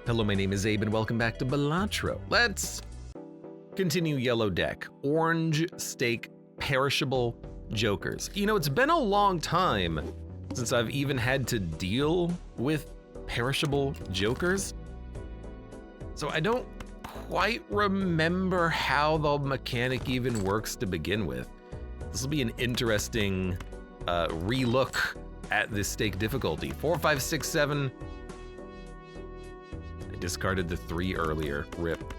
Hello, my name is Abe and welcome back to Balatro. Let's continue yellow deck. Orange stake perishable jokers. You know, it's been a long time since I've even had to deal with perishable jokers. So I don't quite remember how the mechanic even works to begin with. This will be an interesting relook at this stake difficulty. 4, 5, 6, 7. I discarded the 3 earlier, rip.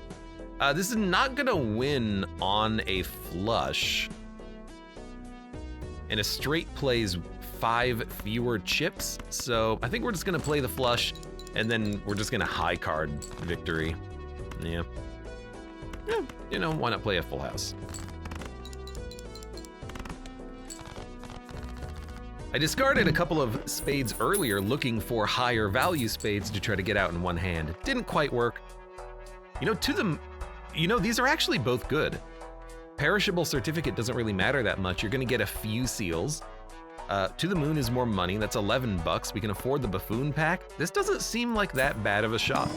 This is not gonna win on a flush. And a straight plays 5 fewer chips, so I think we're just gonna play the flush and then we're just gonna high card victory. Yeah, you know, why not play a full house? I discarded a couple of spades earlier looking for higher value spades to try to get out in one hand. It didn't quite work. You know, these are actually both good. Perishable certificate doesn't really matter that much. You're gonna get a few seals. To the moon is more money, that's 11 bucks. We can afford the buffoon pack. This doesn't seem like that bad of a shot.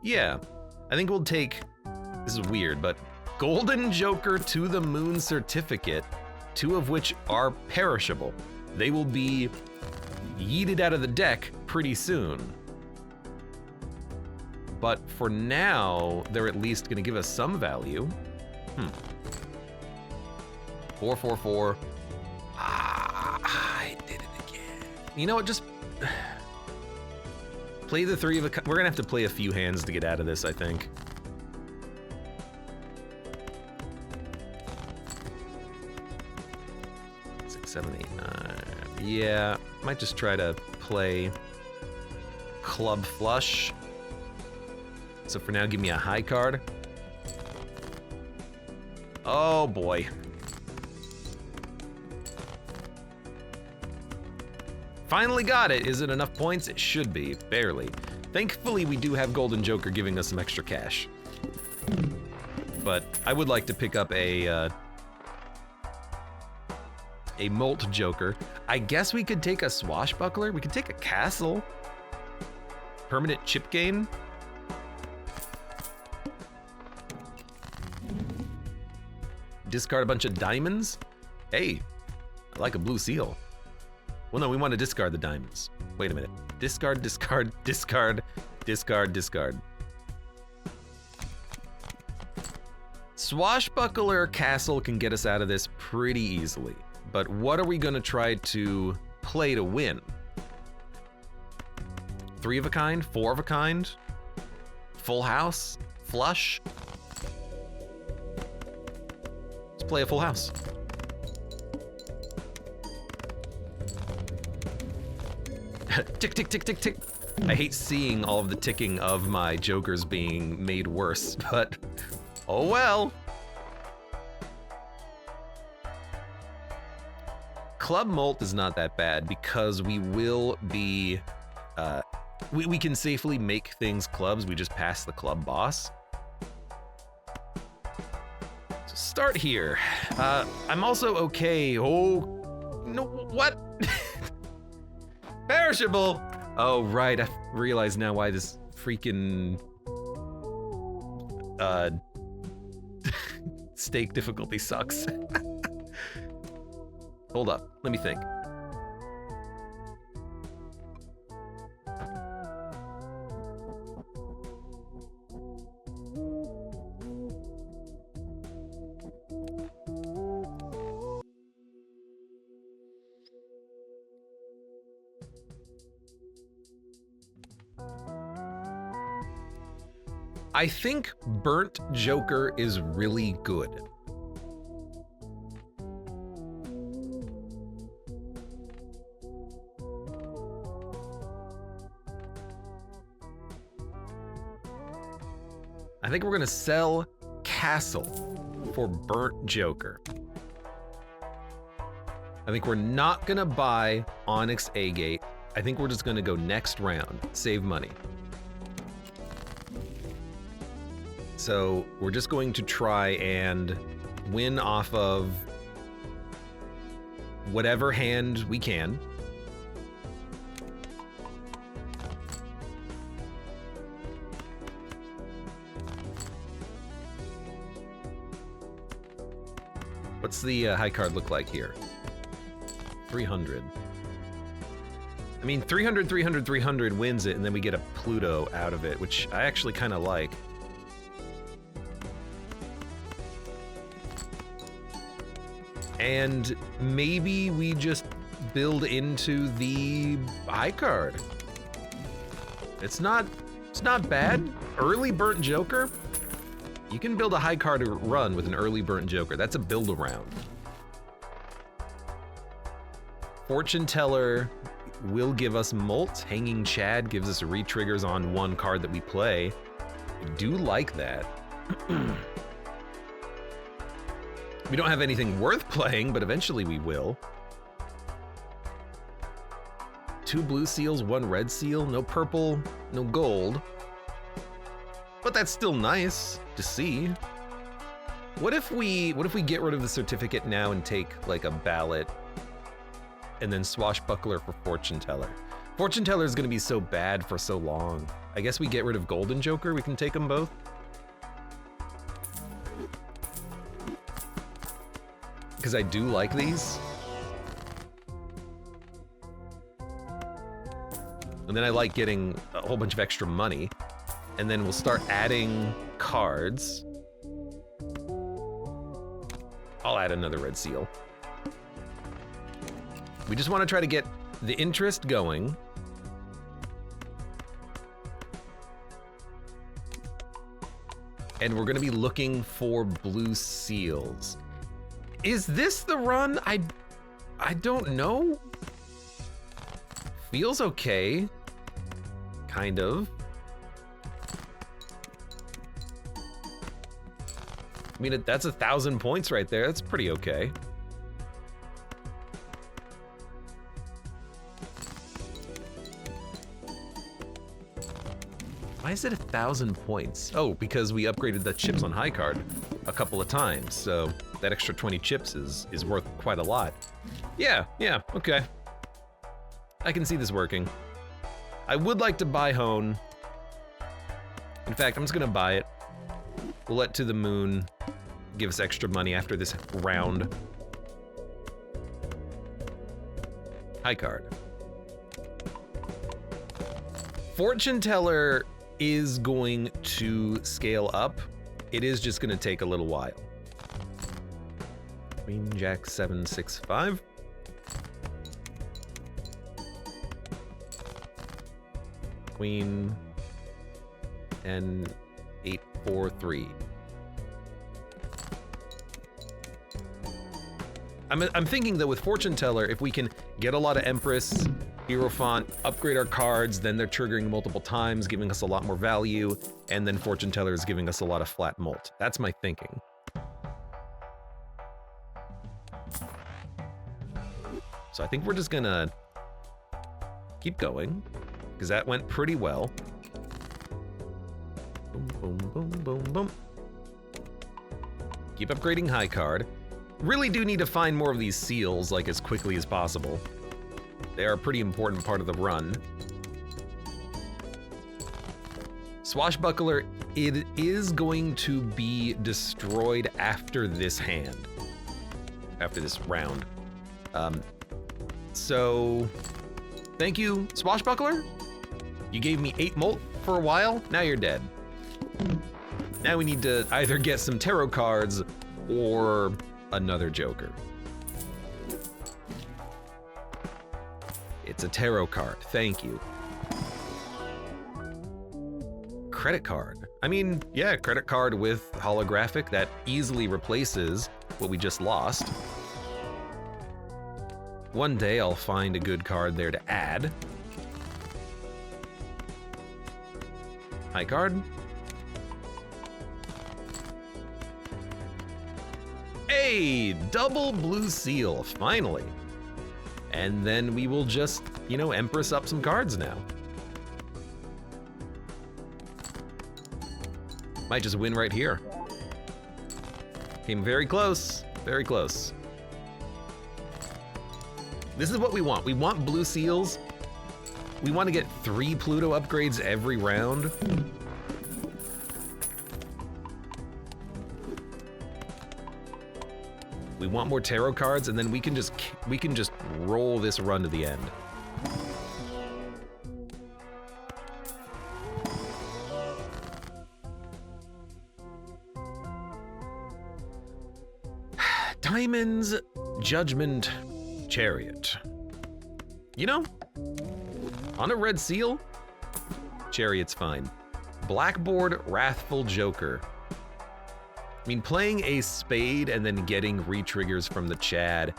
Yeah, I think we'll take, this is weird, but Golden Joker to the Moon certificate, 2 of which are perishable. They will be yeeted out of the deck pretty soon. But for now, they're at least gonna give us some value. 4, 4, 4. I did it again. You know what, just play the 3 of a, we're gonna have to play a few hands to get out of this, I think. Seven, 8, 9. Yeah, might just try to play club flush. So for now, give me a high card. Oh boy. Finally got it. Is it enough points? It should be, barely. Thankfully, we do have Golden Joker giving us some extra cash. But I would like to pick up a Molt Joker. I guess we could take a Swashbuckler. We could take a Castle. Permanent chip gain. Discard a bunch of diamonds. Hey, I like a blue seal. Well, no, we want to discard the diamonds. Wait a minute. Discard, discard, discard, discard, discard. Swashbuckler Castle can get us out of this pretty easily. But what are we gonna try to play to win? 3 of a kind, 4 of a kind, full house, flush. Let's play a full house. Tick, tick, tick, tick, tick. I hate seeing all of the ticking of my jokers being made worse, but oh well. Club Molt is not that bad because we will be, we can safely make things clubs. We just pass the club boss. So start here. I'm also okay. Oh, no, what? Perishable. Oh, right. I realize now why this freaking stake difficulty sucks. Hold up, let me think. I think Burnt Joker is really good. I think we're gonna sell Castle for Burnt Joker. I think we're not gonna buy Onyx Agate. I think we're just gonna go next round, save money. So we're just going to try and win off of whatever hand we can. What's the high card look like here? 300. I mean, 300, 300, 300 wins it, and then we get a Pluto out of it, which I actually kind of like. And maybe we just build into the high card. It's not bad. Early burnt joker. You can build a high card run with an early burnt joker. That's a build around. Fortune teller will give us molt. Hanging Chad gives us re-triggers on one card that we play. I do like that. We don't have anything worth playing, but eventually we will. 2 blue seals, 1 red seal, no purple, no gold. But that's still nice to see. What if we get rid of the certificate now and take like a ballot and then swashbuckler for fortune teller? Fortune teller is gonna be so bad for so long. I guess we get rid of golden joker, we can take them both. Because I do like these. And then I like getting a whole bunch of extra money. And then we'll start adding cards. I'll add another red seal. We just want to try to get the interest going. And we're going to be looking for blue seals. Is this the run? I don't know. Feels okay. Kind of. I mean, that's 1,000 points right there. That's pretty okay. Why is it 1,000 points? Oh, because we upgraded the chips on high card a couple of times, so that extra 20 chips is worth quite a lot. Yeah, okay. I can see this working. I would like to buy Hone. In fact, I'm just gonna buy it. We'll let To the Moon give us extra money after this round. High card. Fortune teller is going to scale up. It is just gonna take a little while. Queen, Jack, 7, 6, 5. Queen, and 8, 4, 3. I'm thinking that with Fortune Teller, if we can get a lot of Empress, Hierophant, upgrade our cards, then they're triggering multiple times, giving us a lot more value, and then Fortune Teller is giving us a lot of flat molt. That's my thinking. So I think we're just gonna keep going, because that went pretty well. Boom, boom, boom, boom, boom. Keep upgrading high card. Really do need to find more of these seals, like, as quickly as possible. They are a pretty important part of the run. Swashbuckler, it is going to be destroyed after this hand. After this round. So, thank you, Swashbuckler. You gave me 8 molt for a while, now you're dead. Now we need to either get some tarot cards or another joker. It's a tarot card, thank you. Credit card. I mean, yeah, credit card with holographic that easily replaces what we just lost. One day I'll find a good card there to add. High card. Hey, double blue seal, finally. And then we will just, you know, Empress up some cards now. Might just win right here. Came very close, very close. This is what we want. We want blue seals. We want to get 3 Pluto upgrades every round. We want more tarot cards, and then we can just roll this run to the end. Diamonds, Judgment, Chariot. You know, on a red seal, Chariot's fine. Blackboard, Wrathful Joker. I mean, playing a spade and then getting re-triggers from the Chad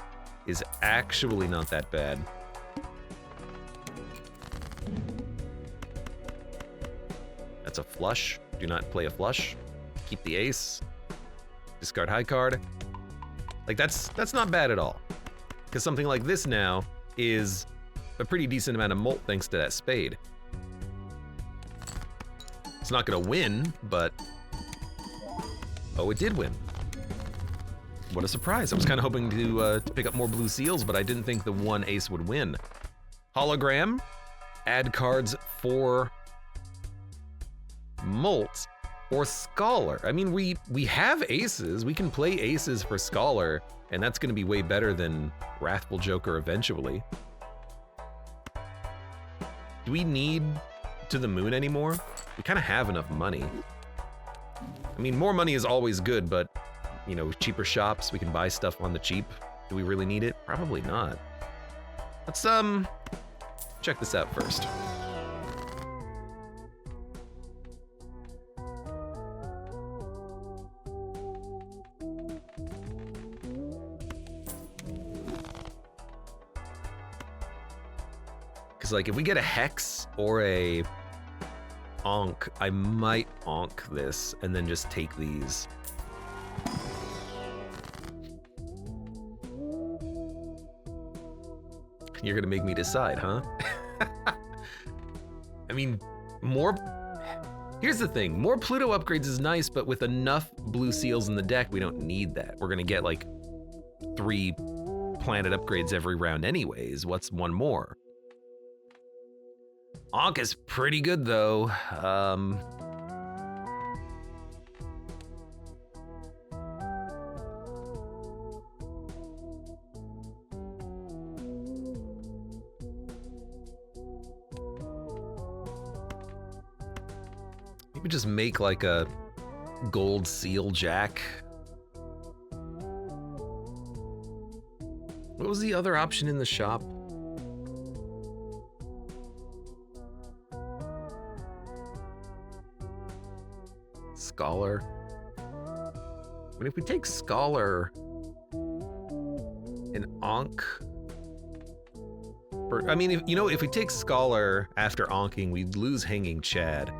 is actually not that bad. That's a flush. Do not play a flush. Keep the ace. Discard high card. Like, that's not bad at all. Because something like this now is a pretty decent amount of molt thanks to that spade. It's not gonna win, but... Oh, it did win. What a surprise. I was kind of hoping to pick up more blue seals, but I didn't think the one ace would win. Hologram. Add cards for molt or scholar. I mean, we have aces. We can play aces for scholar, and that's gonna be way better than Wrathful Joker eventually. Do we need to the moon anymore? We kind of have enough money. I mean, more money is always good, but, you know, cheaper shops, we can buy stuff on the cheap. Do we really need it? Probably not. Let's, check this out first. Because, like, if we get a hex or a onk, I might onk this and then just take these. You're gonna make me decide, huh? I mean, here's the thing, more Pluto upgrades is nice, but with enough blue seals in the deck, we don't need that. We're gonna get like 3 planet upgrades every round anyways. What's one more? Onk is pretty good though. Maybe just make like a gold seal jack. What was the other option in the shop? Scholar. But if we take Scholar and Onk, I mean, if we take Scholar after onking, we'd lose Hanging Chad.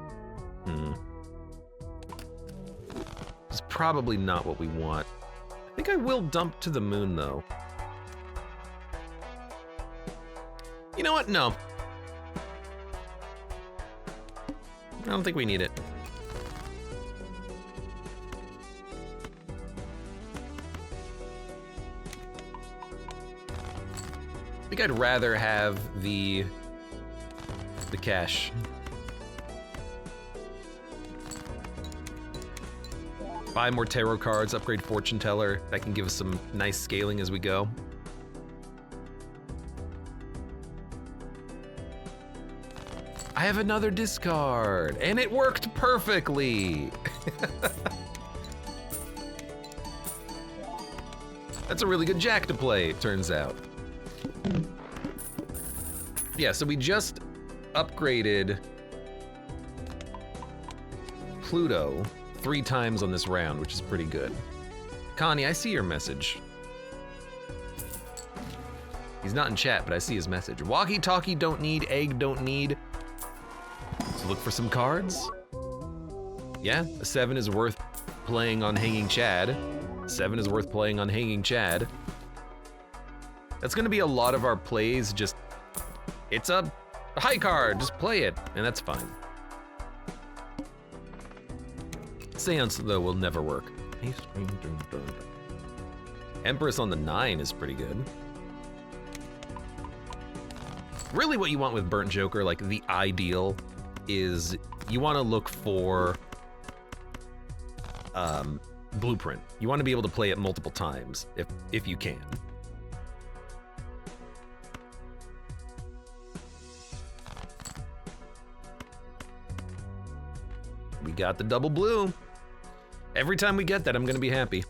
It's probably not what we want. I think I will dump to the moon though. You know what? No. I don't think we need it. I think I'd rather have the cash. Buy more tarot cards, upgrade Fortune Teller. That can give us some nice scaling as we go. I have another discard, and it worked perfectly. That's a really good jack to play, it turns out. Yeah, so we just upgraded Pluto 3 times on this round, which is pretty good. Connie, I see your message. He's not in chat, but I see his message. Walkie-talkie don't need, egg don't need. So look for some cards. Yeah, a 7 is worth playing on Hanging Chad. 7 is worth playing on Hanging Chad. That's gonna be a lot of our plays, just, it's a high card, just play it, and that's fine. Seance, though, will never work. Empress on the 9 is pretty good. Really what you want with Burnt Joker, like the ideal, is you want to look for blueprint. You want to be able to play it multiple times if you can. We got the double blue. Every time we get that, I'm gonna be happy.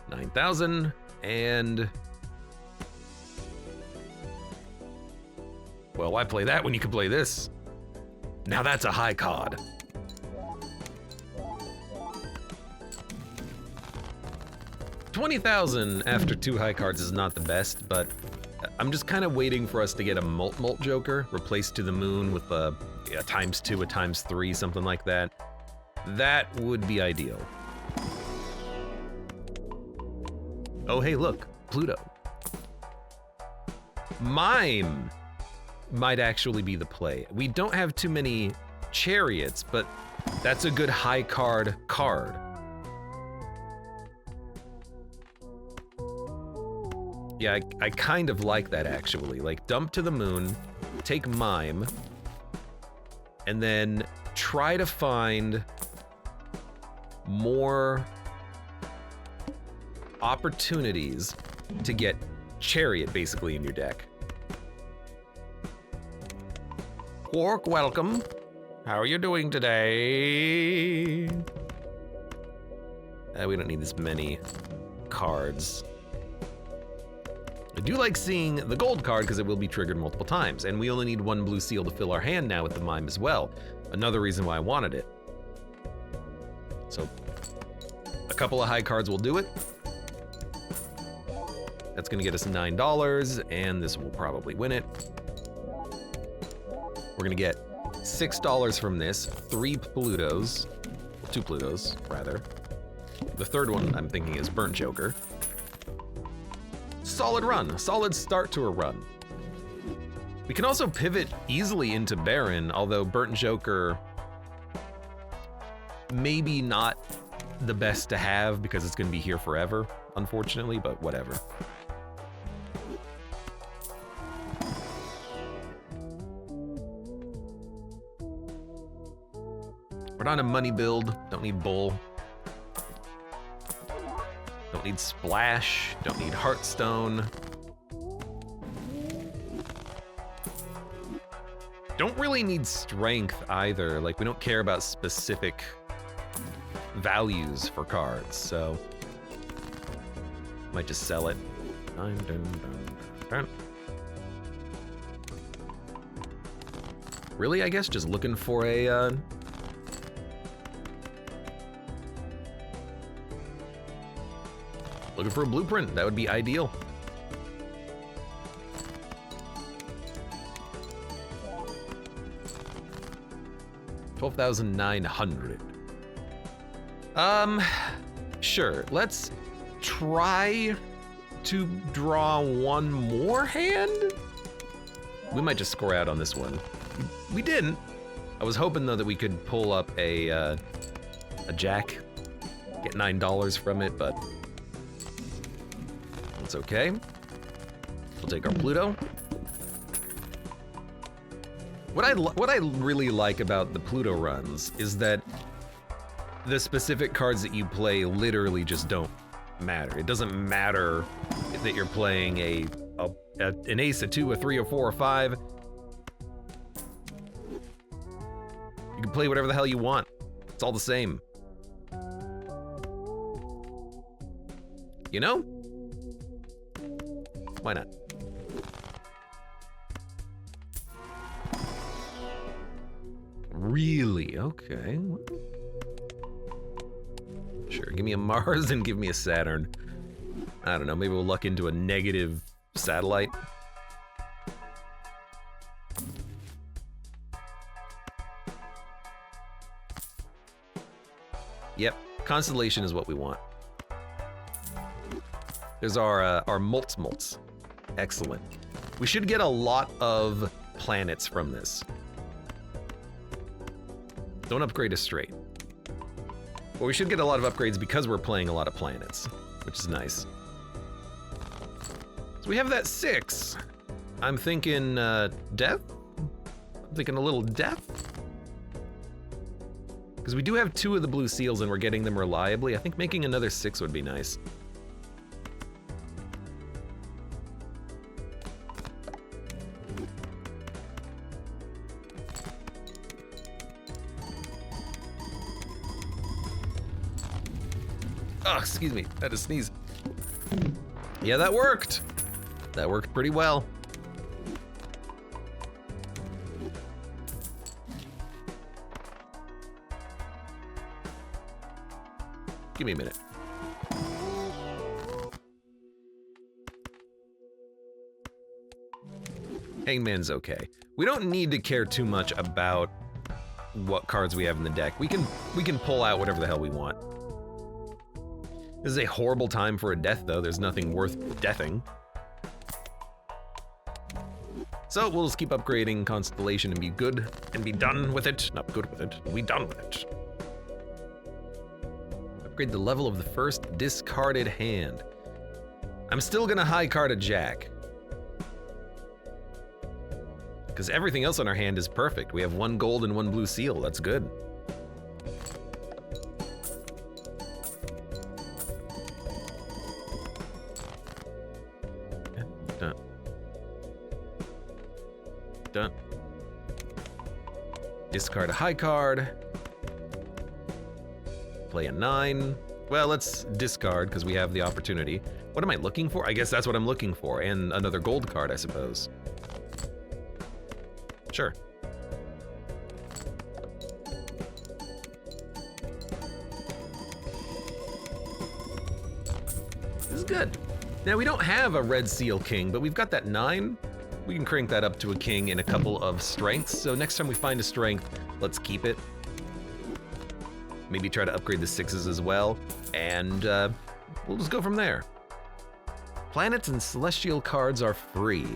9,000 and... Well, why play that when you can play this? Now that's a high card. $20,000 after 2 high cards is not the best, but I'm just kind of waiting for us to get a Mult Joker, replaced to the moon with a ×2, a ×3, something like that. That would be ideal. Oh, hey, look, Pluto. Mime might actually be the play. We don't have too many chariots, but that's a good high card. Yeah, I kind of like that actually. Like, dump to the moon, take Mime, and then try to find more opportunities to get Chariot basically in your deck. Quark, welcome. How are you doing today? We don't need this many cards. I do like seeing the gold card because it will be triggered multiple times, and we only need 1 blue seal to fill our hand now with the Mime as well. Another reason why I wanted it. So, a couple of high cards will do it. That's gonna get us $9, and this will probably win it. We're gonna get $6 from this, 3 Plutos, 2 Plutos, rather. The third one I'm thinking is Burnt Joker. Solid run, solid start to a run. We can also pivot easily into Baron, although Burnt Joker maybe not the best to have because it's gonna be here forever, unfortunately, but whatever. We're not a money build, don't need Bull. Don't need Splash, don't need Heartstone. Don't really need Strength either, like we don't care about specific values for cards, so might just sell it. Dun, dun, dun, dun. Really, I guess, just looking for a looking for a blueprint, that would be ideal. $12,900. Sure, let's try to draw 1 more hand? We might just score out on this one. We didn't. I was hoping though that we could pull up a jack, get $9 from it, but it's okay. We'll take our Pluto. What I really like about the Pluto runs is that the specific cards that you play literally just don't matter. It doesn't matter that you're playing an ace, a 2, a 3, a 4, a 5. You can play whatever the hell you want. It's all the same. You know? Why not? Really? Okay. Sure, give me a Mars and give me a Saturn. I don't know, maybe we'll luck into a negative satellite. Yep, Constellation is what we want. There's our Mults. Excellent. We should get a lot of planets from this. Don't upgrade us straight. But we should get a lot of upgrades because we're playing a lot of planets, which is nice. So we have that 6. I'm thinking death? I'm thinking a little death? Because we do have 2 of the blue seals and we're getting them reliably. I think making another 6 would be nice. Oh, excuse me, I had to sneeze. Yeah, that worked. That worked pretty well. Give me a minute. Hangman's okay. We don't need to care too much about what cards we have in the deck. We can pull out whatever the hell we want. This is a horrible time for a death, though. There's nothing worth deathing. So we'll just keep upgrading Constellation and be good and be done with it. Not good with it, be done with it. Upgrade the level of the first discarded hand. I'm still gonna high card a Jack. Because everything else on our hand is perfect. We have 1 gold and 1 blue seal, that's good. Done. Discard a high card. Play a 9. Well, let's discard because we have the opportunity. What am I looking for? I guess that's what I'm looking for. And another gold card, I suppose. Sure. This is good. Now, we don't have a red seal king, but we've got that 9. We can crank that up to a king in a couple of strengths. So next time we find a strength, let's keep it. Maybe try to upgrade the 6s as well. And we'll just go from there. Planets and celestial cards are free.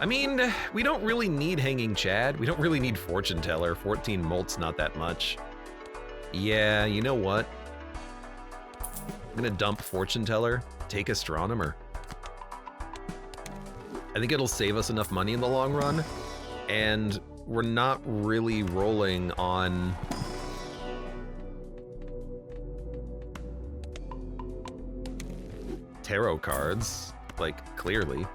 I mean, we don't really need Hanging Chad. We don't really need Fortune Teller. 14 molt's not that much. Yeah, you know what? I'm gonna dump Fortune Teller, take Astronomer. I think it'll save us enough money in the long run, and we're not really rolling on tarot cards, like, clearly.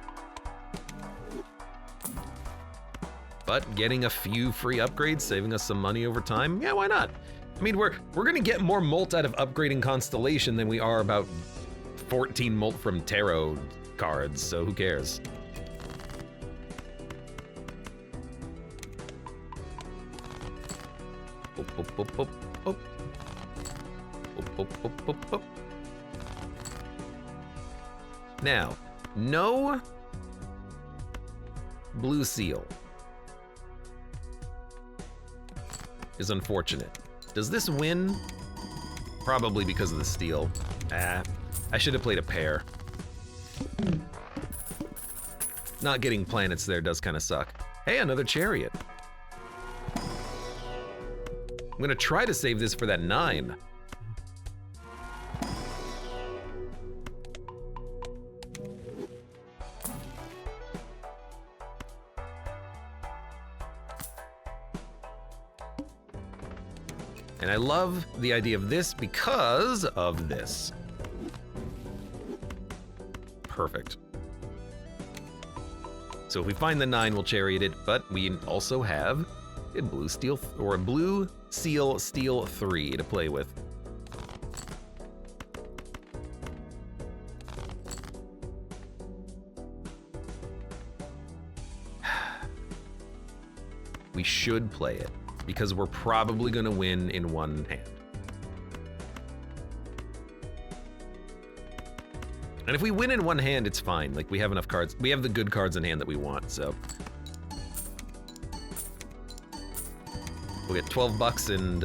But getting a few free upgrades, saving us some money over time, yeah, why not? I mean, we're gonna get more molt out of upgrading Constellation than we are about 14 molt from tarot cards, so who cares? Now, no blue seal is unfortunate. Does this win? Probably because of the steal. I should have played a pair. Not getting planets there does kind of suck. Hey, another chariot. I'm gonna try to save this for that 9. And I love the idea of this because of this. Perfect. So if we find the 9, we'll chariot it, but we also have a blue steel or a blue seal steel 3 to play with. We should play it because we're probably going to win in one hand. And if we win in one hand, it's fine. Like, we have enough cards. We have the good cards in hand that we want, so. We'll get 12 bucks and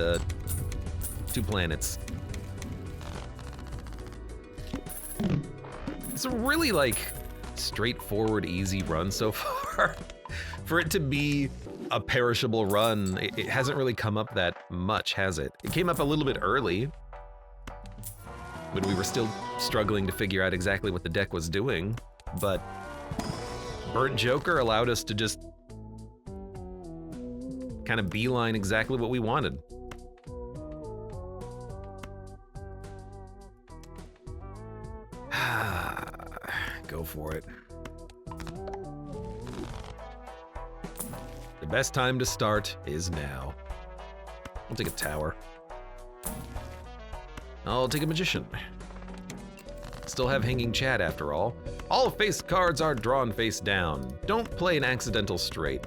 2 planets. It's a really, like, straightforward, easy run so far. For it to be a perishable run, it hasn't really come up that much, has it? It came up a little bit early, when we were still struggling to figure out exactly what the deck was doing, but Burnt Joker allowed us to just kind of beeline exactly what we wanted. Go for it. The best time to start is now. I'll take a tower. I'll take a magician. Still have hanging chat after all. All face cards are drawn face down. Don't play an accidental straight.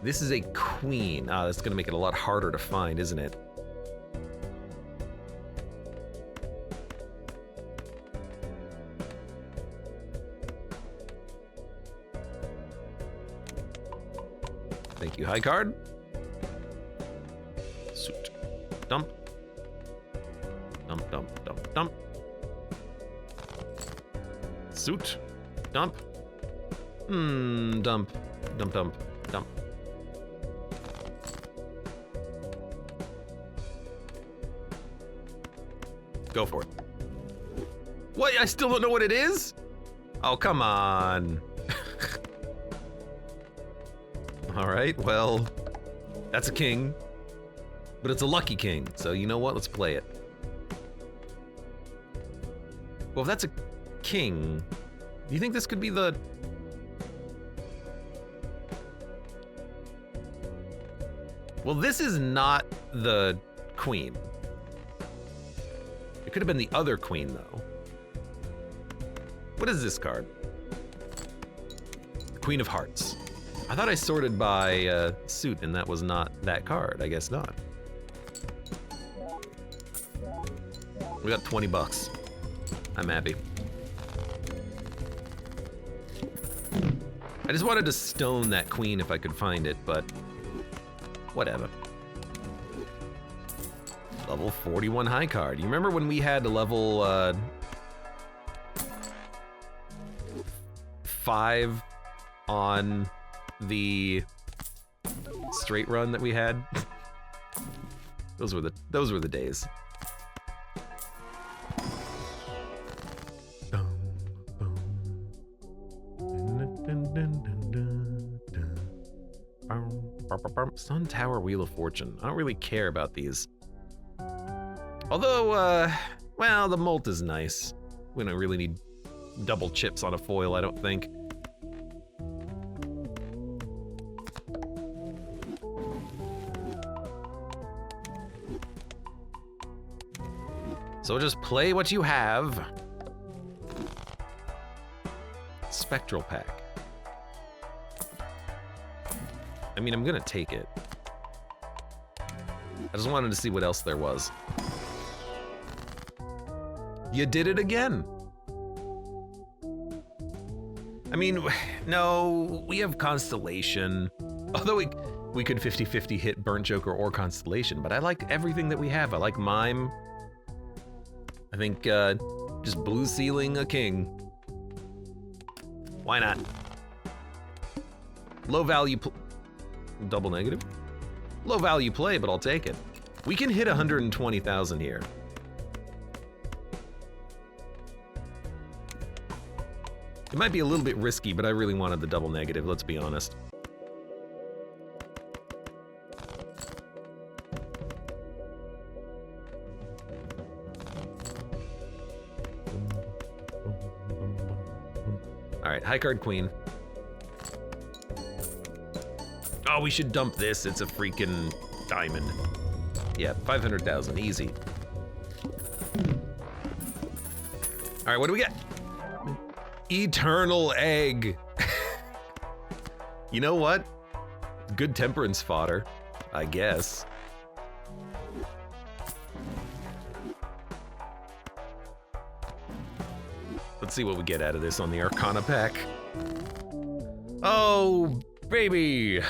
This is a queen. Ah, that's gonna make it a lot harder to find, isn't it? Thank you, high card. Suit. Dump. Dump, dump, dump, dump. Suit. Dump. Dump. Dump, dump, dump. Go for it. What? I still don't know what it is? Oh, come on. All right, well, that's a king, but it's a lucky king, so you know what? Let's play it. Well, if that's a king, do you think this could be the... Well, this is not the queen. It could have been the other queen, though. What is this card? Queen of Hearts. I thought I sorted by suit, and that was not that card. I guess not. We got 20 bucks. I'm happy. I just wanted to stone that queen if I could find it, but whatever. Level 41 high card. You remember when we had level 5 on the straight run that we had? Those were the days. Sun Tower Wheel of Fortune. I don't really care about these. Although, well, the molt is nice. We don't really need double chips on a foil, I don't think. So just play what you have. Spectral pack. I mean, I'm gonna take it. I just wanted to see what else there was. You did it again. I mean, no, we have Constellation. Although we could 50-50 hit Burnt Joker or Constellation, but I like everything that we have. I like Mime. I think just blue sealing a king. Why not? Low value double negative? Low value play, but I'll take it. We can hit 120,000 here. It might be a little bit risky, but I really wanted the double negative, let's be honest. All right, high card queen. Oh, we should dump this. It's a freaking diamond. Yeah, 500,000, easy. All right, what do we get? Eternal egg. You know what? Good temperance fodder, I guess. Let's see what we get out of this on the Arcana pack. Oh, baby.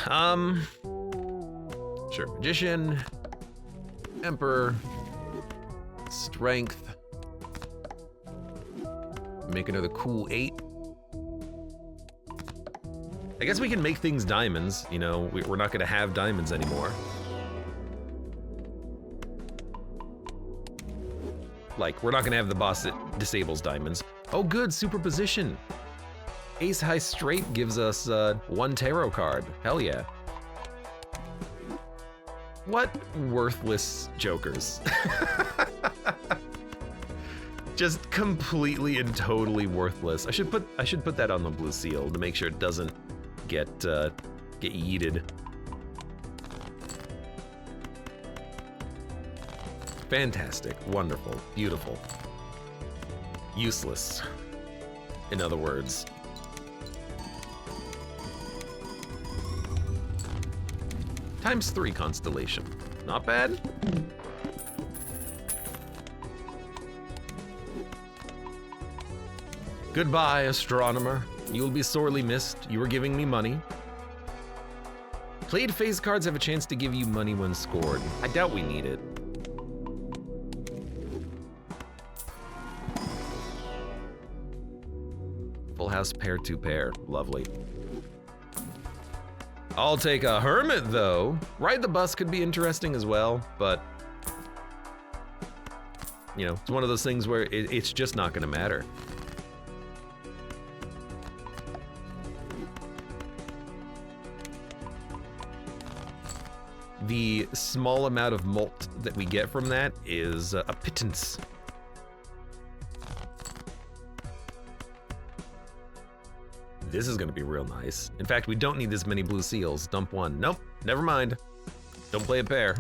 Sure, Magician, Emperor, Strength. Make another cool 8. I guess we can make things diamonds, you know, we're not gonna have diamonds anymore. Like, we're not gonna have the boss that disables diamonds. Oh good, superposition. Ace high straight gives us 1 tarot card. Hell yeah. What worthless jokers. Just completely and totally worthless. I should put that on the blue seal to make sure it doesn't get yeeted. Fantastic, wonderful, beautiful. Useless, in other words. ×3 constellation. Not bad. Goodbye, astronomer. You'll be sorely missed. You were giving me money. Played phase cards have a chance to give you money when scored. I doubt we need it. Full house pair 2 pair. Lovely. I'll take a hermit though. Ride the bus could be interesting as well, but you know, it's one of those things where it's just not gonna matter. The small amount of malt that we get from that is a pittance. This is gonna be real nice. In fact, we don't need this many blue seals. Dump 1. Nope, never mind. Don't play a pair.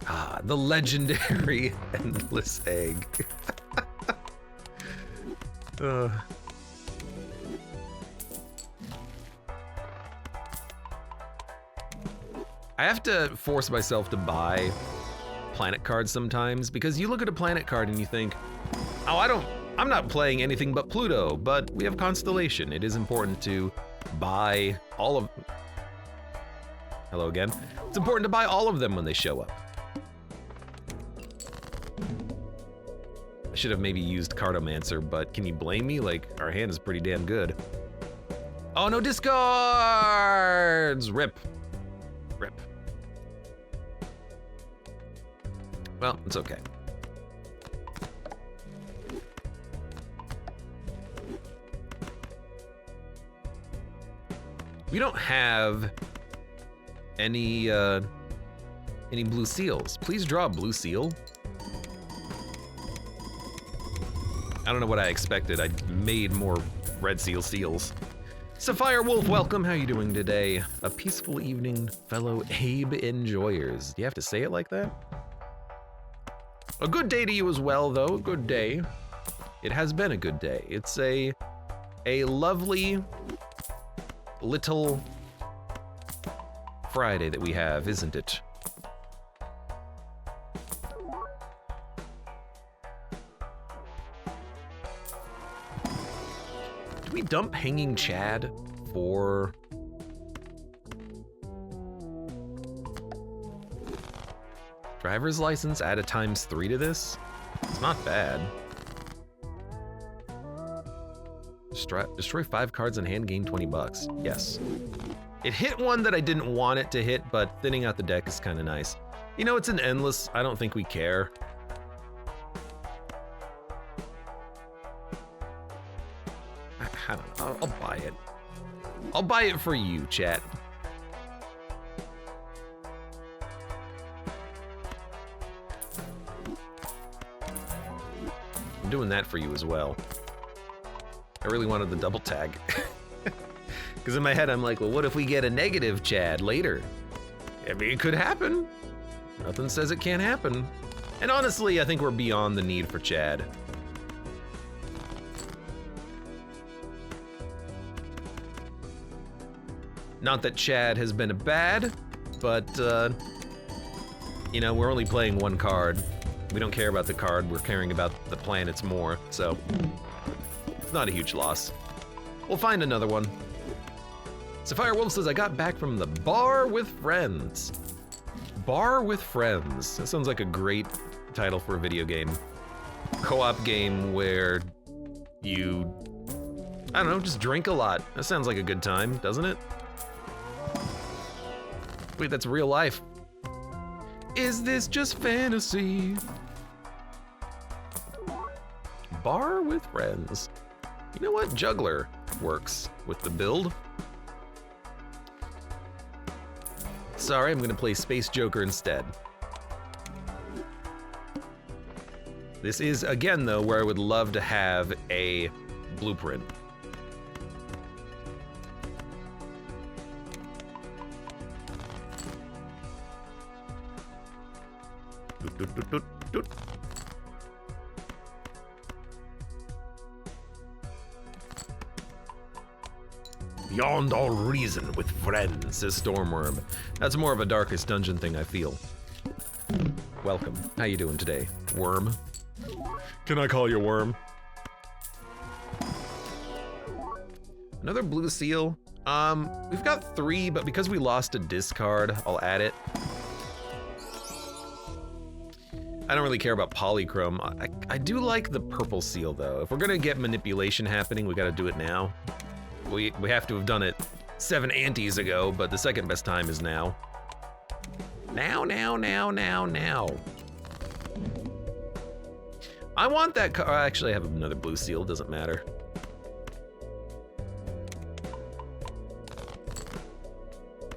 Ah, the legendary endless egg. I have to force myself to buy planet cards sometimes, because you look at a planet card and you think, oh, I'm not playing anything but Pluto, but we have Constellation. It is important to buy all of, hello again. It's important to buy all of them when they show up. I should have maybe used Cartomancer, but can you blame me? Like, our hand is pretty damn good. Oh, no discards! Rip. Rip. Well, it's okay. We don't have any blue seals. Please draw a blue seal. I don't know what I expected. I made more red seals. Sapphire Wolf, welcome. How you doing today? A peaceful evening, fellow Abe enjoyers. Do you have to say it like that? A good day to you as well, though. A good day. It has been a good day. It's a lovely little Friday that we have, isn't it? Do we dump Hanging Chad for driver's license? Add a ×3 to this? It's not bad. Destroy 5 cards in hand, gain 20 bucks. Yes. It hit one that I didn't want it to hit, but thinning out the deck is kind of nice. You know, it's an endless. I don't think we care. I don't know. I'll buy it. I'll buy it for you, chat. I'm doing that for you as well. I really wanted the double tag. Because in my head, I'm like, well, what if we get a negative Chad later? I mean, it could happen. Nothing says it can't happen. And honestly, I think we're beyond the need for Chad. Not that Chad has been bad, but, you know, we're only playing one card. We don't care about the card, we're caring about the planets more, so it's not a huge loss. We'll find another one. Sapphire Wolf says, I got back from the bar with friends. Bar with friends. That sounds like a great title for a video game. Co-op game where you, I don't know, just drink a lot. That sounds like a good time, doesn't it? Wait, that's real life. Is this just fantasy? Bar with friends. You know what? Juggler works with the build. Sorry, I'm gonna play Space Joker instead. This is, again though, where I would love to have a blueprint. Doot, doot, doot, doot. Beyond all reason with friends, says Stormworm. That's more of a Darkest Dungeon thing, I feel. Welcome. How you doing today, Worm? Can I call you Worm? Another blue seal. We've got 3, but because we lost a discard, I'll add it. I don't really care about polychrome. I do like the purple seal though. If we're gonna get manipulation happening, we gotta do it now. We have to have done it 7 antes ago, but the second best time is now. Now. I want that car. Actually, I have another blue seal, doesn't matter.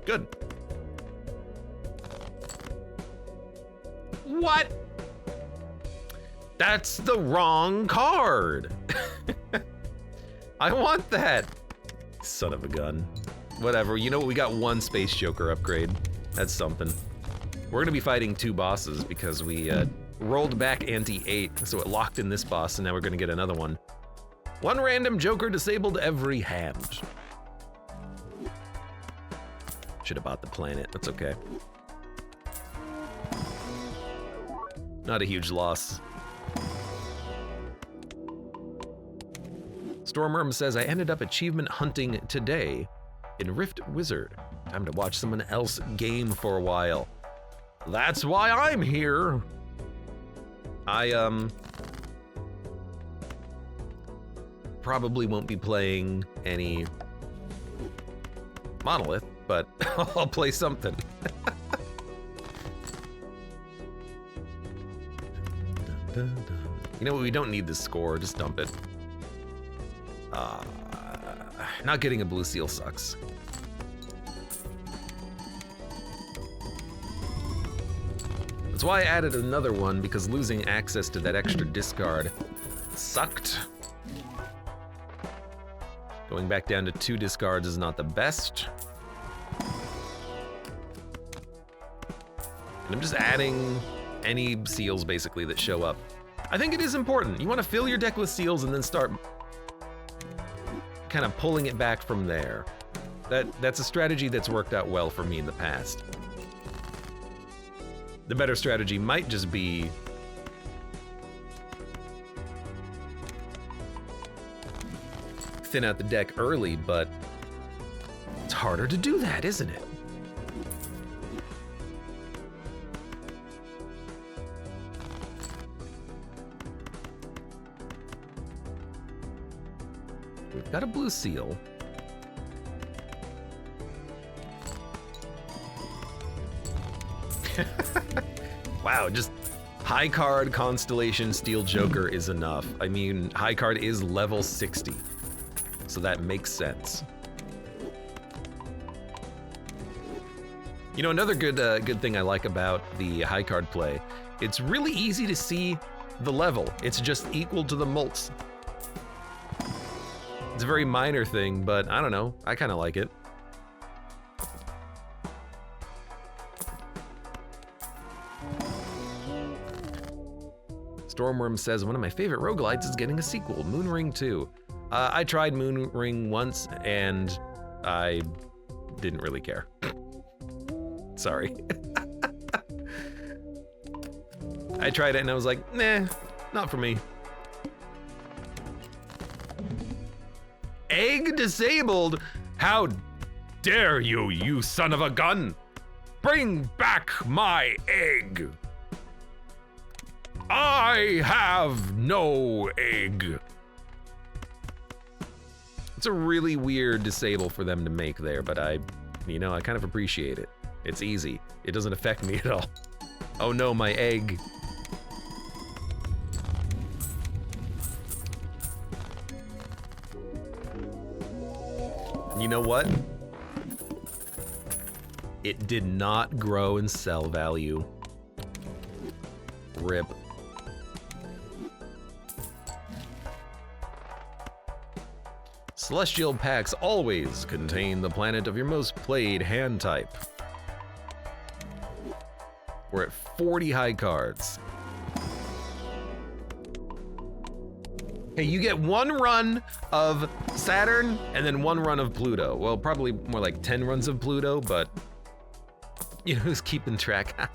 Good. What? That's the wrong card. I want that. Son of a gun. Whatever, you know what, we got 1 Space Joker upgrade. That's something. We're gonna be fighting 2 bosses because we rolled back ante 8, so it locked in this boss, and now we're gonna get another one. 1 random Joker disabled every hand. Should have bought the planet, that's okay. Not a huge loss. Stormworm says, I ended up achievement hunting today in Rift Wizard. Time to watch someone else game for a while. That's why I'm here. I probably won't be playing any Monolith, but I'll play something. You know what, we don't need this score, just dump it. Not getting a blue seal sucks. That's why I added another one, because losing access to that extra discard sucked. Going back down to 2 discards is not the best. And I'm just adding any seals basically that show up. I think it is important. You want to fill your deck with seals and then start kind of pulling it back from there. That's a strategy that's worked out well for me in the past. The better strategy might just be thin out the deck early, but it's harder to do that, isn't it? We've got a blue seal. Wow, just high card Constellation Steel Joker is enough. I mean, high card is level 60, so that makes sense. You know, another good thing I like about the high card play, it's really easy to see the level. It's just equal to the mults. It's a very minor thing, but I don't know, I kind of like it. Stormworm says, one of my favorite roguelites is getting a sequel, Moonring 2. I tried Moonring once, and I didn't really care. Sorry. I tried it and I was like, nah, not for me. Egg disabled? How dare you, you son of a gun! Bring back my egg! I have no egg! It's a really weird disable for them to make there, but I kind of appreciate it. It's easy. It doesn't affect me at all. Oh no, my egg. You know what? It did not grow in sell value. RIP. Celestial packs always contain the planet of your most played hand type. We're at 40 high cards. Hey, you get one run of Saturn and then one run of Pluto. Well, probably more like 10 runs of Pluto, but you know who's keeping track?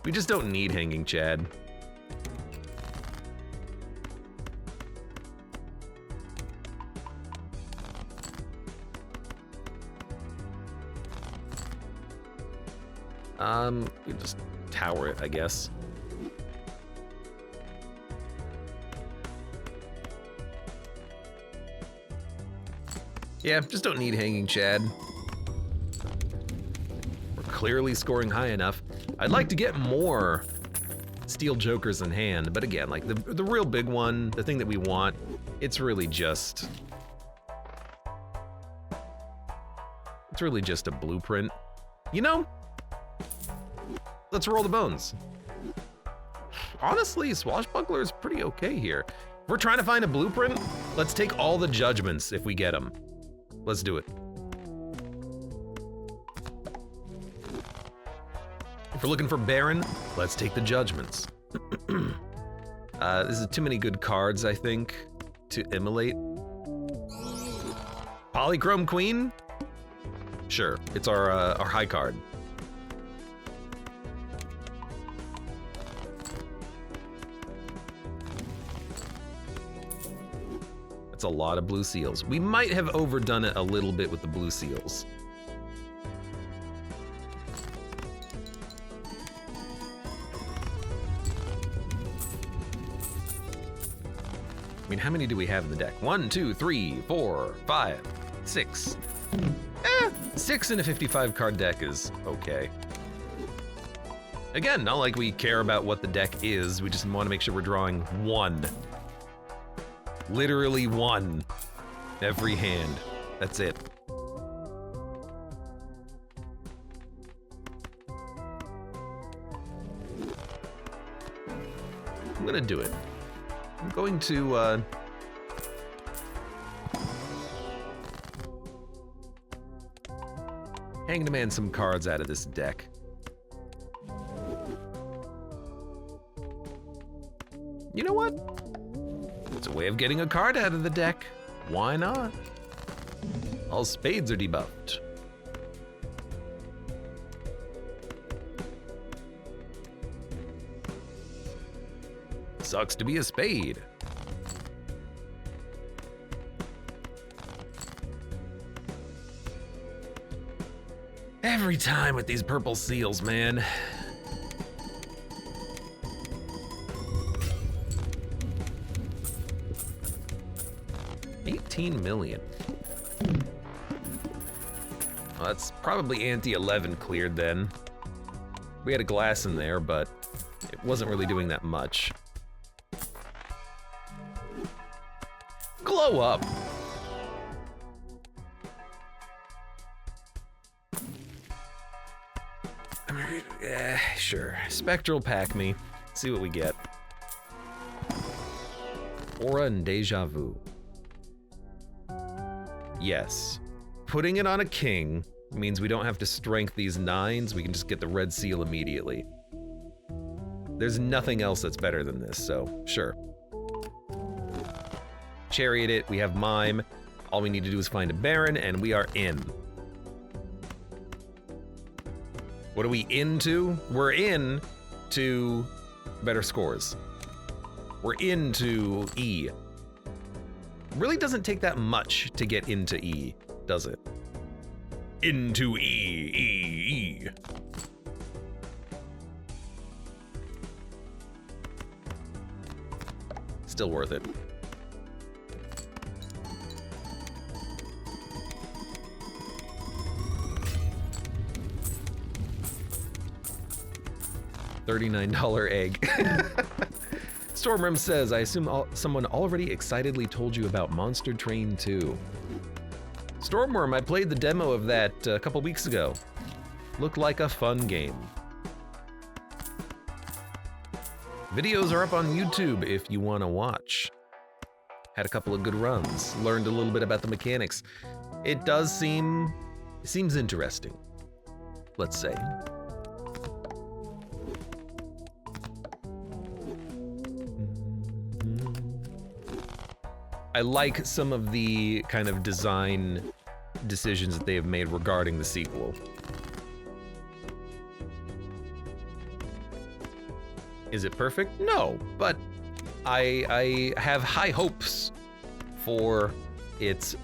We just don't need Hanging Chad. You just tower it, I guess. Yeah, just don't need Hanging Chad. We're clearly scoring high enough. I'd like to get more Steel Jokers in hand, but again, like the real big one, the thing that we want, it's really just a blueprint. You know? Let's roll the bones. Honestly, Swashbuckler is pretty okay here. If we're trying to find a blueprint, let's take all the judgments if we get them. Let's do it. If we're looking for Baron, let's take the judgments. This is too many good cards, I think, to immolate. Polychrome Queen? Sure, it's our high card. That's a lot of blue seals. We might have overdone it a little bit with the blue seals. I mean, how many do we have in the deck? 1, 2, 3, 4, 5, 6. 6 in a 55 card deck is okay. Again, not like we care about what the deck is, we just want to make sure we're drawing one. Literally one. Every hand. That's it. I'm gonna do it. I'm going to, hang demand some cards out of this deck. You know what? It's a way of getting a card out of the deck. Why not? All spades are debuffed. Sucks to be a spade. Every time with these purple seals, man. $18 million. Well, that's probably anti-11 cleared then. We had a glass in there, but it wasn't really doing that much. Glow up. Sure. Spectral pack me. See what we get. Aura and Deja Vu. Yes. Putting it on a king means we don't have to strength these 9s, we can just get the red seal immediately. There's nothing else that's better than this, so sure. Chariot it, we have Mime. All we need to do is find a Baron, and we are in. What are we into? We're in to better scores. We're into E. Really doesn't take that much to get into E, does it? Into E. Still worth it. $39 egg. Stormrim says, I assume someone already excitedly told you about Monster Train 2. Stormworm, I played the demo of that a couple weeks ago. Looked like a fun game. Videos are up on YouTube if you want to watch. Had a couple of good runs, learned a little bit about the mechanics. It does seems interesting, let's say. I like some of the kind of design decisions that they have made regarding the sequel. Is it perfect? No, but I have high hopes for its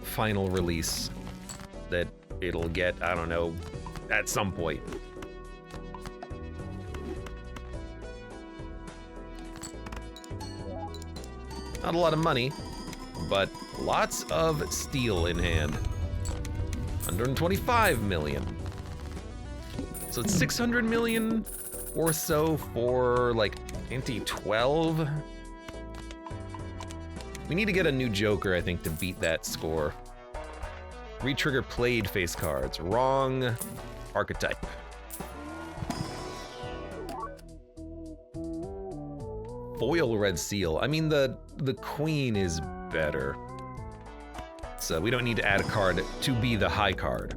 final release that it'll get, I don't know, at some point. Not a lot of money, but lots of steel in hand. 125 million. So it's 600 million or so for like anti-12. We need to get a new Joker, I think, to beat that score. Retrigger played face cards. Wrong archetype. Foil red seal. I mean, the queen is better. So we don't need to add a card to be the high card.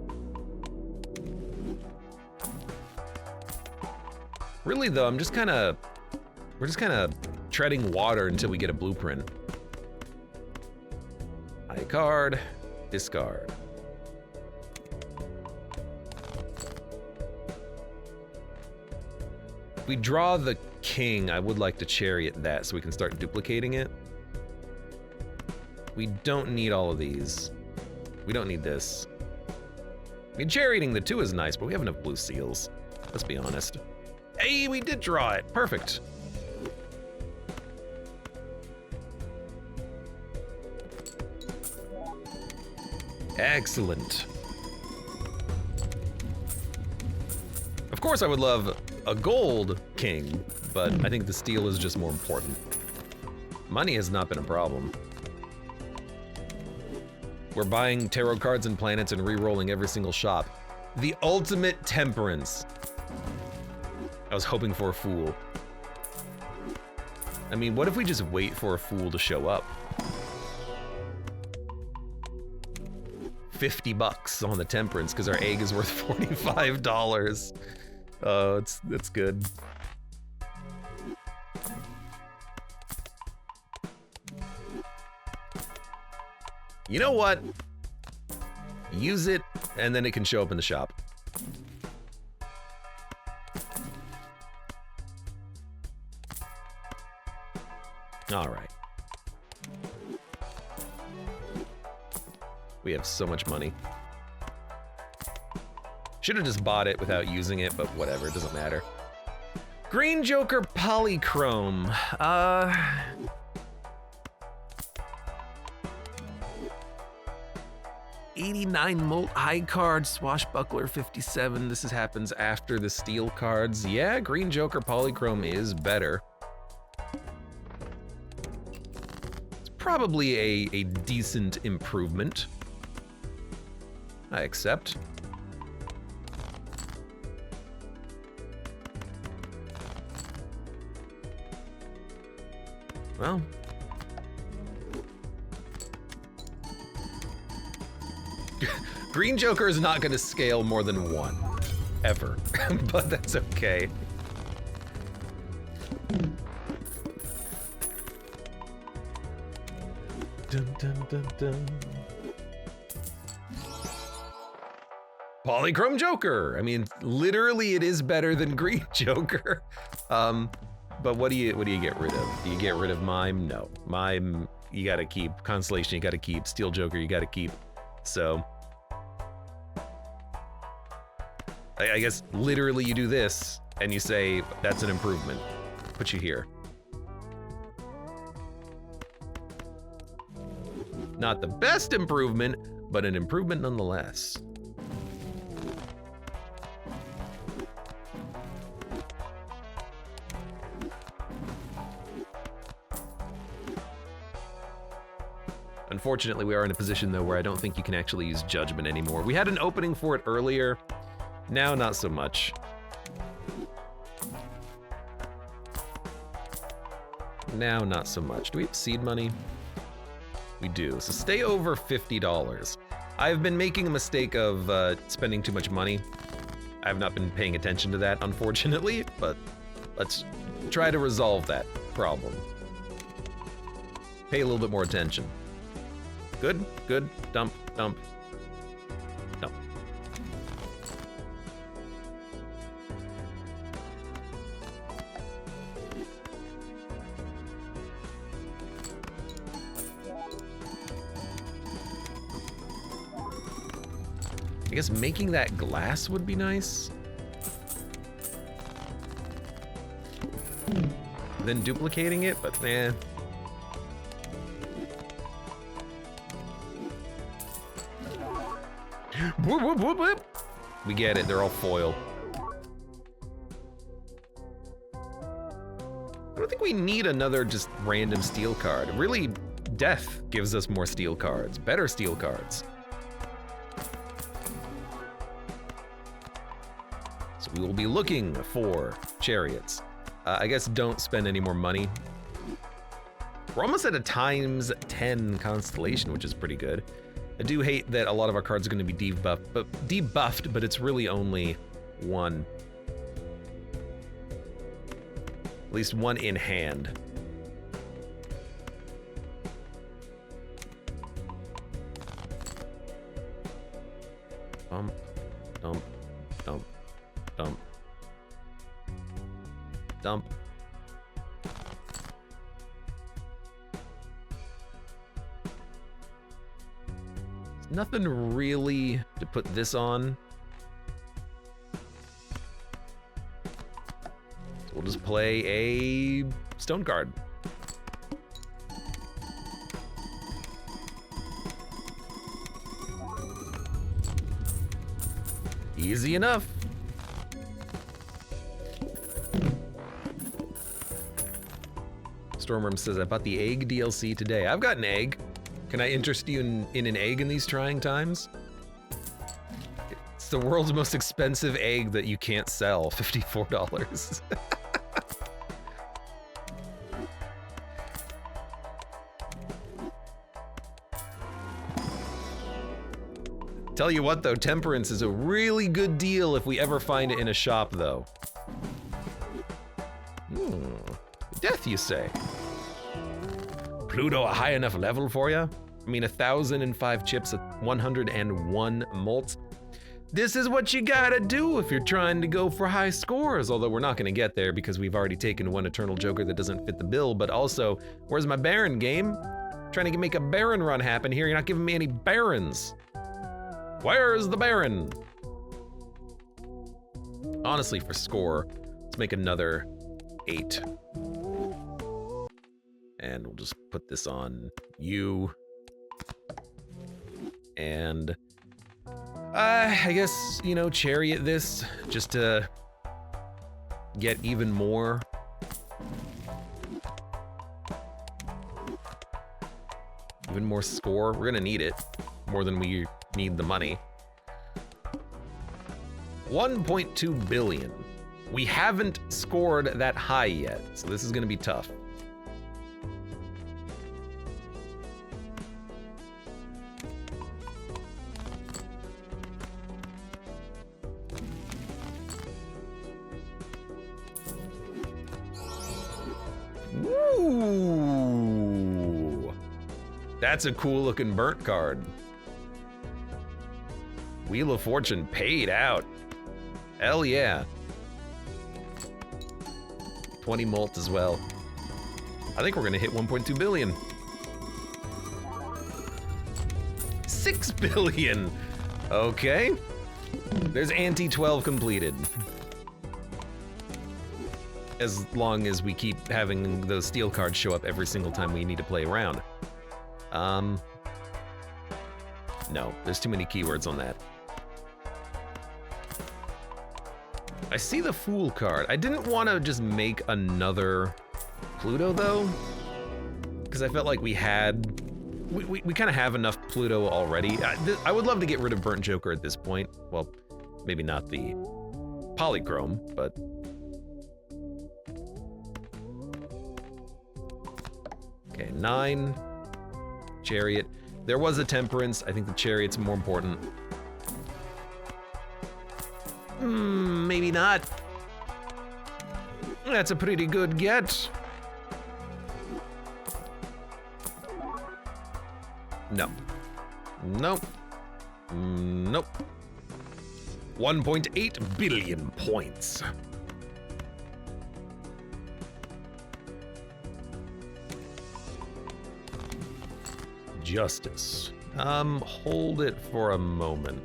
Really though, we're just kind of treading water until we get a blueprint. High card, discard. If we draw the king, I would like to chariot that so we can start duplicating it. We don't need all of these. We don't need this. I mean, charioting the 2 is nice, but we have enough blue seals. Let's be honest. Hey, we did draw it. Perfect. Excellent. Of course, I would love a gold king, but I think the steel is just more important. Money has not been a problem. We're buying tarot cards and planets and re-rolling every single shop. The ultimate temperance. I was hoping for a fool. I mean, what if we just wait for a fool to show up? 50 bucks on the temperance because our egg is worth $45. Oh, that's good. You know what? Use it, and then it can show up in the shop. All right. We have so much money. Should have just bought it without using it, but whatever, it doesn't matter. Green Joker Polychrome. 89 Molt High card, Swashbuckler 57. This happens after the steel cards. Yeah, Green Joker Polychrome is better. It's probably a decent improvement. I accept. Well. Green Joker is not going to scale more than 1, ever, but that's okay. Dun, dun, dun, dun. Polychrome Joker. I mean, literally, it is better than Green Joker. But what do you get rid of? Do you get rid of Mime? No, Mime you got to keep. Constellation you got to keep. Steel Joker you got to keep. So. I guess literally you do this and you say that's an improvement. Put you here. Not the best improvement, but an improvement nonetheless. Unfortunately, we are in a position, though, where I don't think you can actually use judgment anymore. We had an opening for it earlier. Now, not so much. Now, not so much. Do we have seed money? We do. So stay over $50. I've been making a mistake of spending too much money. I've not been paying attention to that, unfortunately, but let's try to resolve that problem. Pay a little bit more attention. Good, good, dump, dump, dump. I guess making that glass would be nice. Then duplicating it, but eh. Whoop, whoop, whoop, whoop. We get it, they're all foil. I don't think we need another just random steel card. Really, death gives us more steel cards, better steel cards. So we will be looking for chariots. I guess don't spend any more money. We're almost at a ×10 constellation, which is pretty good. I do hate that a lot of our cards are going to be debuffed, but it's really only one. At least one in hand. Dump, dump, dump, dump, dump. Nothing really to put this on. So we'll just play a stone card. Easy enough. Stormworm says, I bought the egg DLC today. I've got an egg. Can I interest you in an egg in these trying times? It's the world's most expensive egg that you can't sell, $54. Tell you what though, temperance is a really good deal if we ever find it in a shop though. Death, you say? Pluto a high enough level for you? I mean, 1,005 chips at 101 molts. This is what you gotta do if you're trying to go for high scores, although we're not gonna get there because we've already taken one Eternal Joker that doesn't fit the bill, but also, where's my Baron game? Trying to make a Baron run happen here, you're not giving me any Barons. Where's the Baron? Honestly, for score, let's make another 8. And we'll just put this on you. And I guess, you know, chariot this just to get even more. Even more score. We're gonna need it more than we need the money. 1.2 billion. We haven't scored that high yet, so this is gonna be tough. Ooh, that's a cool looking burnt card. Wheel of Fortune paid out. Hell yeah. 20 molt as well. I think we're gonna hit 1.2 billion. 6 billion. Okay. There's ante 12 completed. As long as we keep having those steel cards show up every single time we need to play around. No, there's too many keywords on that. I see the Fool card. I didn't want to just make another Pluto though, because I felt like we had we kind of have enough Pluto already. I would love to get rid of Burnt Joker at this point. Well, maybe not the polychrome, but... Okay, 9. Chariot. There was a Temperance. I think the Chariot's more important. Maybe not. That's a pretty good get. No. Nope. Nope. 1.8 billion points. Justice. Hold it for a moment.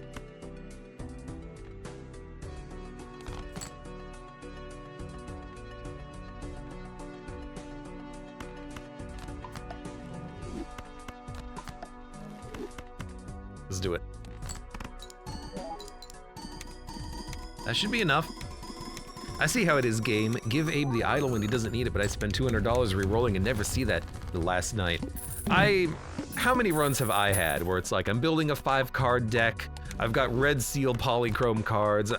Let's do it. That should be enough. I see how it is, game. Give Abe the idol when he doesn't need it, but I spent $200 re-rolling and never see that the last night. How many runs have I had where it's like I'm building a 5-card deck, I've got red seal polychrome cards,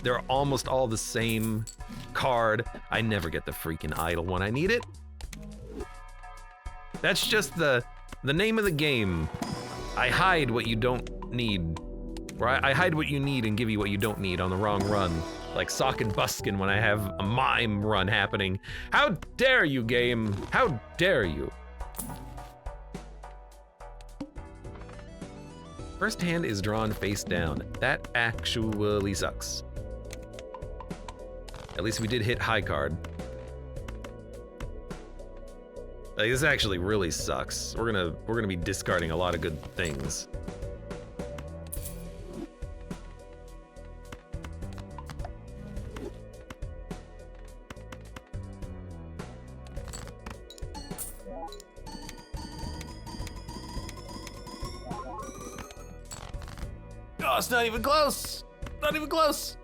they're almost all the same card, I never get the freaking idol when I need it. That's just the name of the game. I hide what you don't need. Or I hide what you need and give you what you don't need on the wrong run. Like Sock and Buskin when I have a mime run happening. How dare you, game? How dare you? First hand is drawn face down. That actually sucks. At least we did hit high card. Like, this actually really sucks. We're gonna be discarding a lot of good things. Oh, it's not even close. Not even close.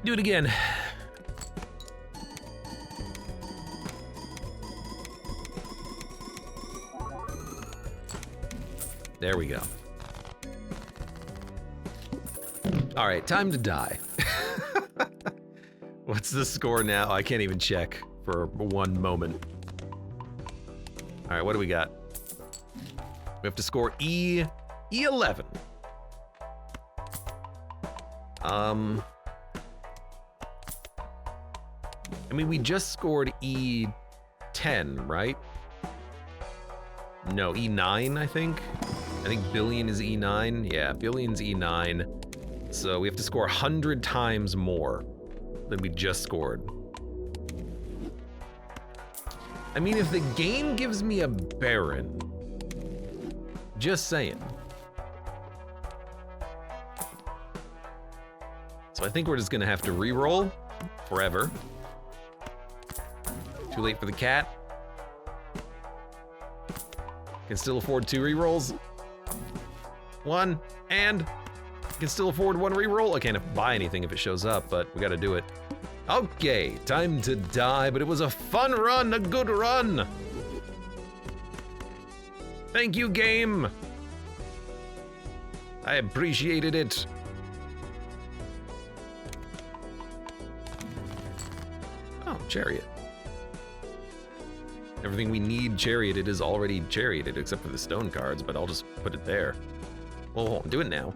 Do it again. There we go. All right, time to die. What's the score now? I can't even check for one moment. All right, what do we got? We have to score E11. I mean, we just scored E10, right? No, E9, I think. I think billion is E9. Yeah, billion's E9. So we have to score 100 times more than we just scored. I mean, if the game gives me a Baron, just saying. So I think we're just gonna have to re-roll forever. Too late for the cat. Can still afford 2 re-rolls. 1, and can still afford 1 re-roll. I can't buy anything if it shows up, but we gotta do it. Okay, time to die, but it was a fun run, a good run. Thank you, game. I appreciated it. Oh, chariot. Everything we need charioted is already charioted, except for the stone cards, but I'll just put it there. Well, do it now.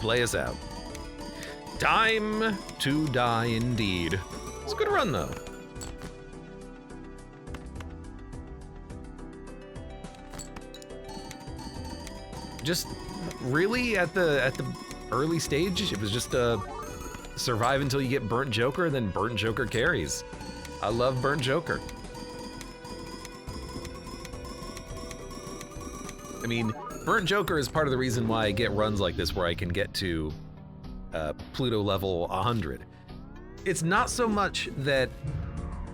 Play us out. Time to die indeed. It's a good run though. Just really at the early stage, it was just survive until you get Burnt Joker, and then Burnt Joker carries. I love Burnt Joker. I mean, Burnt Joker is part of the reason why I get runs like this where I can get to Pluto level 100. It's not so much that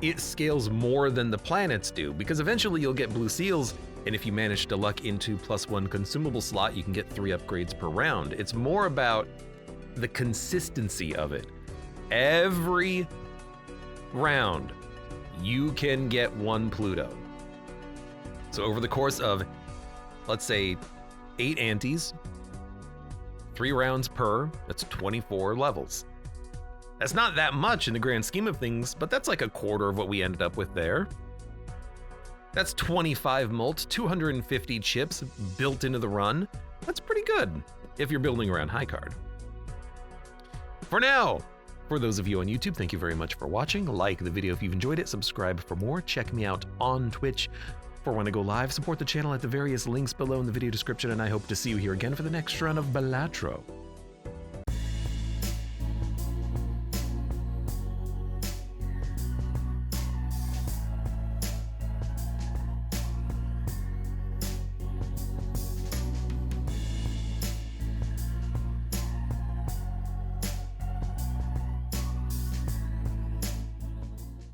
it scales more than the planets do, because eventually you'll get blue seals, and if you manage to luck into +1 consumable slot, you can get 3 upgrades per round. It's more about the consistency of it. Every round, you can get 1 Pluto. So over the course of, let's say, 8 antes, 3 rounds per, that's 24 levels. That's not that much in the grand scheme of things, but that's like a quarter of what we ended up with there. That's 25 molt, 250 chips built into the run. That's pretty good if you're building around high card. For now, for those of you on YouTube, thank you very much for watching. Like the video if you've enjoyed it, subscribe for more, check me out on Twitch for when I go live, support the channel at the various links below in the video description, and I hope to see you here again for the next run of Balatro.